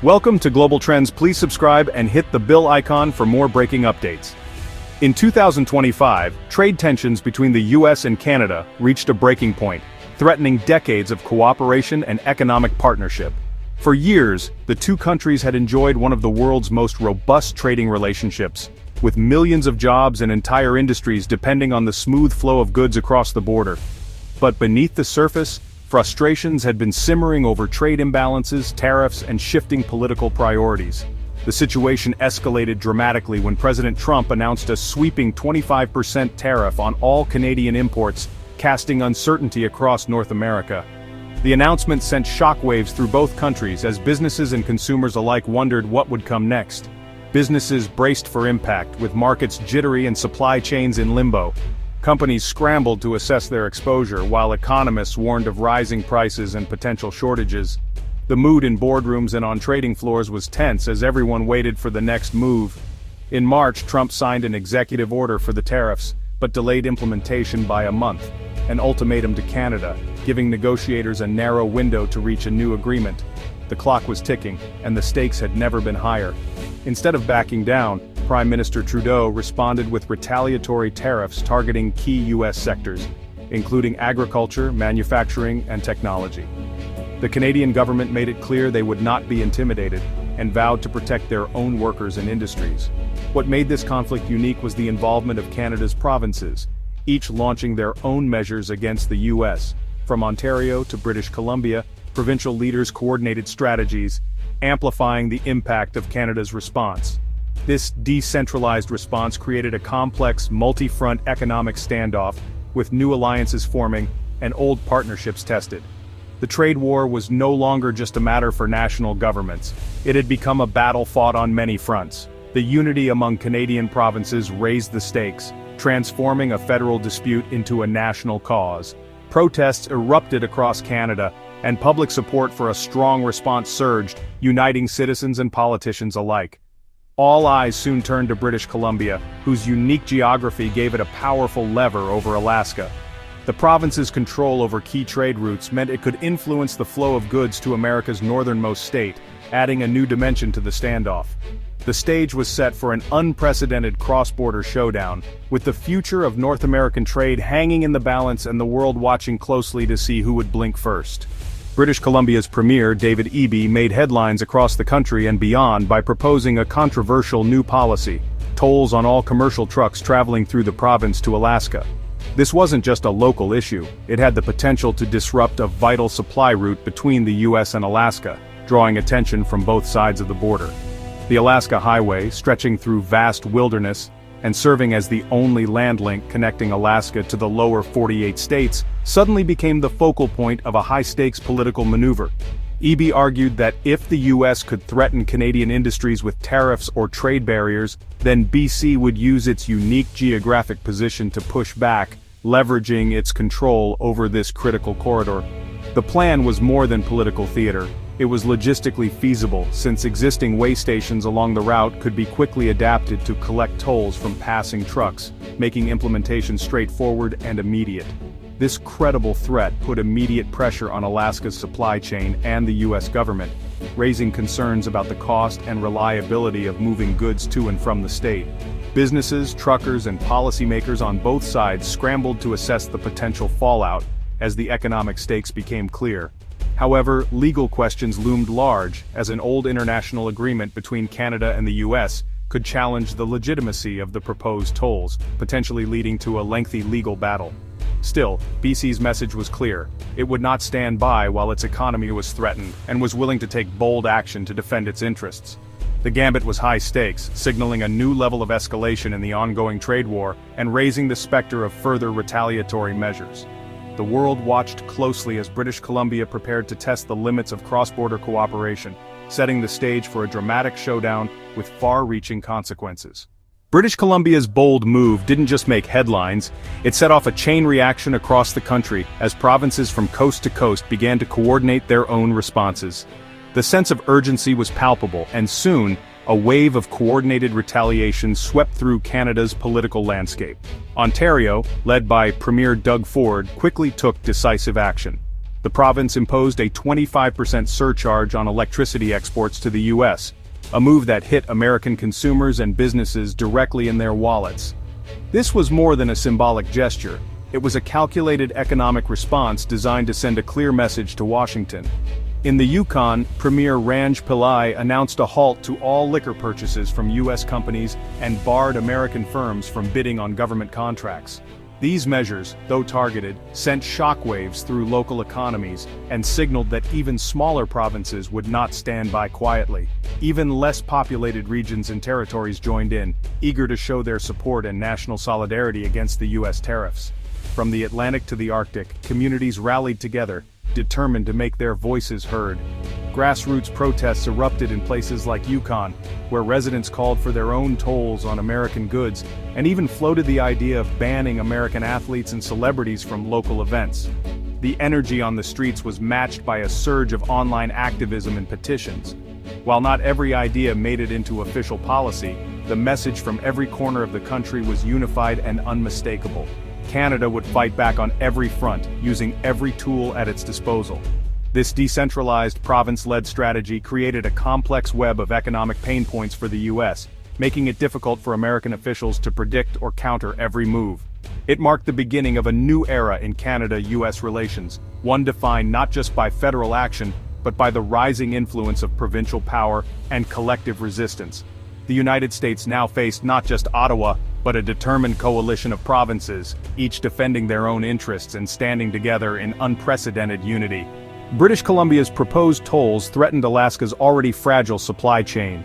Welcome to Global Trends. Please subscribe and hit the bell icon for more breaking updates. In 2025, trade tensions between the U.S. and Canada reached a breaking point, threatening decades of cooperation and economic partnership. For years, the two countries had enjoyed one of the world's most robust trading relationships, with millions of jobs and entire industries depending on the smooth flow of goods across the border. But beneath the surface, frustrations had been simmering over trade imbalances, tariffs, and shifting political priorities. The situation escalated dramatically when President Trump announced a sweeping 25% tariff on all Canadian imports, casting uncertainty across North America. The announcement sent shockwaves through both countries as businesses and consumers alike wondered what would come next. Businesses braced for impact, with markets jittery and supply chains in limbo. Companies scrambled to assess their exposure, while economists warned of rising prices and potential shortages. The mood in boardrooms and on trading floors was tense as everyone waited for the next move. In March, Trump signed an executive order for the tariffs, but delayed implementation by a month, an ultimatum to Canada, giving negotiators a narrow window to reach a new agreement. The clock was ticking, and the stakes had never been higher. Instead of backing down, Prime Minister Trudeau responded with retaliatory tariffs targeting key U.S. sectors, including agriculture, manufacturing, and technology. The Canadian government made it clear they would not be intimidated, and vowed to protect their own workers and industries. What made this conflict unique was the involvement of Canada's provinces, each launching their own measures against the U.S. From Ontario to British Columbia, provincial leaders coordinated strategies, amplifying the impact of Canada's response. This decentralized response created a complex, multi-front economic standoff, with new alliances forming and old partnerships tested. The trade war was no longer just a matter for national governments. It had become a battle fought on many fronts. The unity among Canadian provinces raised the stakes, transforming a federal dispute into a national cause. Protests erupted across Canada, and public support for a strong response surged, uniting citizens and politicians alike. All eyes soon turned to British Columbia, whose unique geography gave it a powerful lever over Alaska. The province's control over key trade routes meant it could influence the flow of goods to America's northernmost state, adding a new dimension to the standoff. The stage was set for an unprecedented cross-border showdown, with the future of North American trade hanging in the balance and the world watching closely to see who would blink first. British Columbia's Premier, David Eby, made headlines across the country and beyond by proposing a controversial new policy: tolls on all commercial trucks traveling through the province to Alaska. This wasn't just a local issue, it had the potential to disrupt a vital supply route between the U.S. and Alaska, drawing attention from both sides of the border. The Alaska Highway, stretching through vast wilderness, and serving as the only land link connecting Alaska to the lower 48 states, suddenly became the focal point of a high-stakes political maneuver. Eby argued that if the U.S. could threaten Canadian industries with tariffs or trade barriers, then BC would use its unique geographic position to push back, leveraging its control over this critical corridor. The plan was more than political theater. It was logistically feasible, since existing way stations along the route could be quickly adapted to collect tolls from passing trucks, making implementation straightforward and immediate. This credible threat put immediate pressure on Alaska's supply chain and the U.S. government, raising concerns about the cost and reliability of moving goods to and from the state. Businesses, truckers, and policymakers on both sides scrambled to assess the potential fallout as the economic stakes became clear. However, legal questions loomed large, as an old international agreement between Canada and the U.S. could challenge the legitimacy of the proposed tolls, potentially leading to a lengthy legal battle. Still, BC's message was clear: it would not stand by while its economy was threatened, and was willing to take bold action to defend its interests. The gambit was high stakes, signaling a new level of escalation in the ongoing trade war, and raising the specter of further retaliatory measures. The world watched closely as British Columbia prepared to test the limits of cross-border cooperation, setting the stage for a dramatic showdown with far-reaching consequences. British Columbia's bold move didn't just make headlines, it set off a chain reaction across the country as provinces from coast to coast began to coordinate their own responses. The sense of urgency was palpable, and soon, a wave of coordinated retaliation swept through Canada's political landscape. Ontario, led by Premier Doug Ford, quickly took decisive action. The province imposed a 25% surcharge on electricity exports to the U.S., a move that hit American consumers and businesses directly in their wallets. This was more than a symbolic gesture. It was a calculated economic response designed to send a clear message to Washington. In the Yukon, Premier Ranj Pillai announced a halt to all liquor purchases from U.S. companies and barred American firms from bidding on government contracts. These measures, though targeted, sent shockwaves through local economies and signaled that even smaller provinces would not stand by quietly. Even less populated regions and territories joined in, eager to show their support and national solidarity against the U.S. tariffs. From the Atlantic to the Arctic, communities rallied together, determined to make their voices heard. Grassroots protests erupted in places like Yukon, where residents called for their own tolls on American goods, and even floated the idea of banning American athletes and celebrities from local events. The energy on the streets was matched by a surge of online activism and petitions. While not every idea made it into official policy, the message from every corner of the country was unified and unmistakable. Canada would fight back on every front, using every tool at its disposal. This decentralized, province-led strategy created a complex web of economic pain points for the U.S., making it difficult for American officials to predict or counter every move. It marked the beginning of a new era in Canada-U.S. relations, one defined not just by federal action, but by the rising influence of provincial power and collective resistance. The United States now faced not just Ottawa, but a determined coalition of provinces, each defending their own interests and standing together in unprecedented unity. British Columbia's proposed tolls threatened Alaska's already fragile supply chain.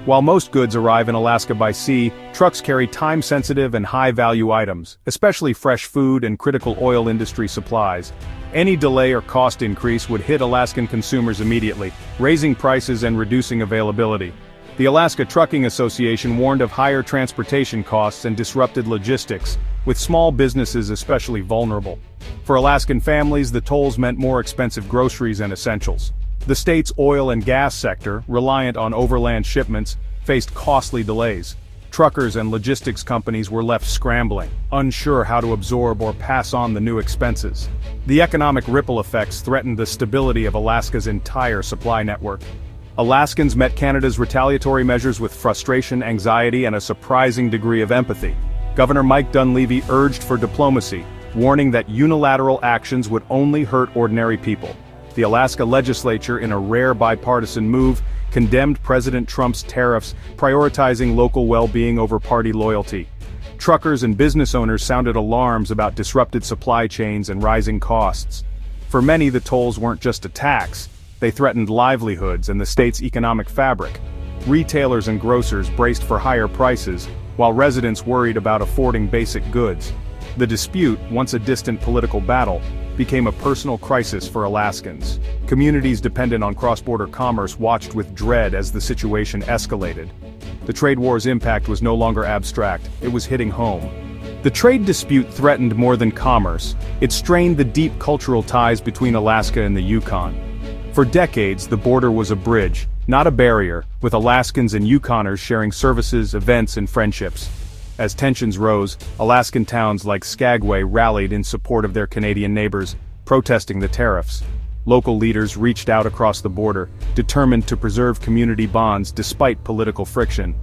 While most goods arrive in Alaska by sea, trucks carry time-sensitive and high-value items, especially fresh food and critical oil industry supplies. Any delay or cost increase would hit Alaskan consumers immediately, raising prices and reducing availability. The Alaska Trucking Association warned of higher transportation costs and disrupted logistics, with small businesses especially vulnerable. For Alaskan families, the tolls meant more expensive groceries and essentials. The state's oil and gas sector, reliant on overland shipments, faced costly delays. Truckers and logistics companies were left scrambling, unsure how to absorb or pass on the new expenses. The economic ripple effects threatened the stability of Alaska's entire supply network. Alaskans met Canada's retaliatory measures with frustration, anxiety, and a surprising degree of empathy. Governor Mike Dunleavy urged for diplomacy, warning that unilateral actions would only hurt ordinary people. The Alaska legislature, in a rare bipartisan move, condemned President Trump's tariffs, prioritizing local well-being over party loyalty. Truckers and business owners sounded alarms about disrupted supply chains and rising costs. For many, the tolls weren't just a tax. They threatened livelihoods and the state's economic fabric. Retailers and grocers braced for higher prices, while residents worried about affording basic goods. The dispute, once a distant political battle, became a personal crisis for Alaskans. Communities dependent on cross-border commerce watched with dread as the situation escalated. The trade war's impact was no longer abstract, it was hitting home. The trade dispute threatened more than commerce, it strained the deep cultural ties between Alaska and the Yukon. For decades, the border was a bridge, not a barrier, with Alaskans and Yukoners sharing services, events, and friendships. As tensions rose, Alaskan towns like Skagway rallied in support of their Canadian neighbors, protesting the tariffs. Local leaders reached out across the border, determined to preserve community bonds despite political friction.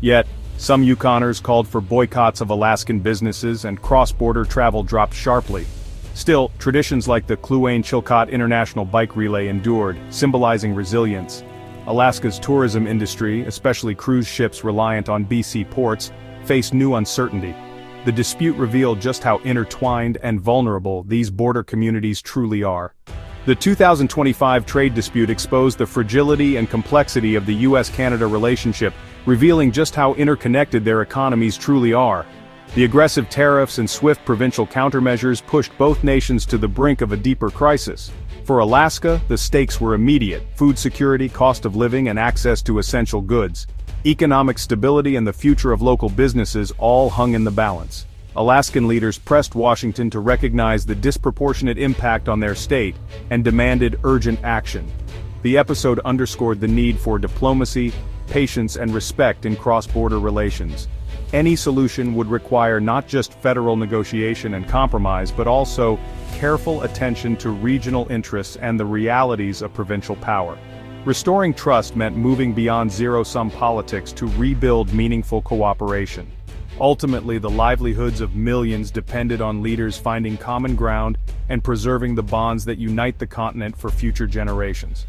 Yet, some Yukoners called for boycotts of Alaskan businesses and cross-border travel dropped sharply. Still, traditions like the Kluane-Chilkat International Bike Relay endured, symbolizing resilience. Alaska's tourism industry, especially cruise ships reliant on BC ports, faced new uncertainty. The dispute revealed just how intertwined and vulnerable these border communities truly are. The 2025 trade dispute exposed the fragility and complexity of the U.S. Canada relationship, revealing just how interconnected their economies truly are. The aggressive tariffs and swift provincial countermeasures pushed both nations to the brink of a deeper crisis. For Alaska, the stakes were immediate: food security, cost of living, and access to essential goods. Economic stability and the future of local businesses all hung in the balance. Alaskan leaders pressed Washington to recognize the disproportionate impact on their state and demanded urgent action. The episode underscored the need for diplomacy, patience, and respect in cross-border relations. Any solution would require not just federal negotiation and compromise, but also careful attention to regional interests and the realities of provincial power. Restoring trust meant moving beyond zero-sum politics to rebuild meaningful cooperation. Ultimately, the livelihoods of millions depended on leaders finding common ground and preserving the bonds that unite the continent for future generations.